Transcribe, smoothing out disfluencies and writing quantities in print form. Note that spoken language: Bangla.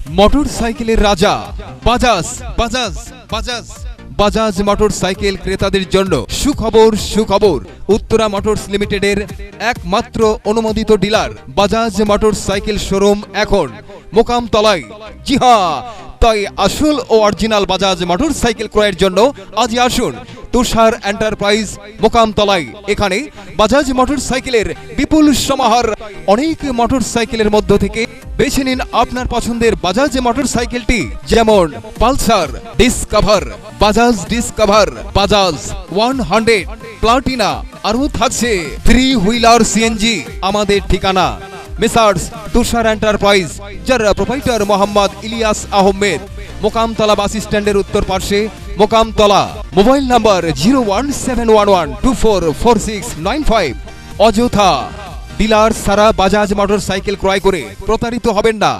মোটরসাইকেলের রাজা বাজাজ বাজাজ বাজাজ বাজাজ মোটরসাইকেল ক্রেতাদের জন্য সুখবর সুখবর। উত্তরা মোটরস লিমিটেডের একমাত্র অনুমোদিত ডিলার বাজাজ মোটরসাইকেল শোরুম এখন মোকামতলায়। জি হ্যাঁ, তাই আসল ও অরিজিনাল বাজাজ মোটরসাইকেল ক্রয়ের জন্য আজই আসুন তুষার এন্টারপ্রাইজ মোকামতলায়। এখানে বাজাজ মোটরসাইকেলের বিপুল সমাহার। অনেক মোটরসাইকেলের মধ্য থেকে বেছে নিন আপনার পছন্দের বাজাজ মোটরসাইকেলটি, যেমন Pulsar, discover, Bajaj discover, Bajaj 100, Platina, আরও থাকছে 3 হুইলার সিএনজি। আমাদের ঠিকানা মেসার্স তুষার এন্টারপ্রাইজ, যার প্রোপাইটার মোহাম্মদ ইলিয়াস আহমেদ, মোকামতলা বাস স্ট্যান্ডের উত্তর পার্শ্বে, মোকামতলা। Mobile number 01711244695। অযথা ডিলার সারা বাজাজ মোটরসাইকেল ক্রয় করে প্রতারিত হবেন না।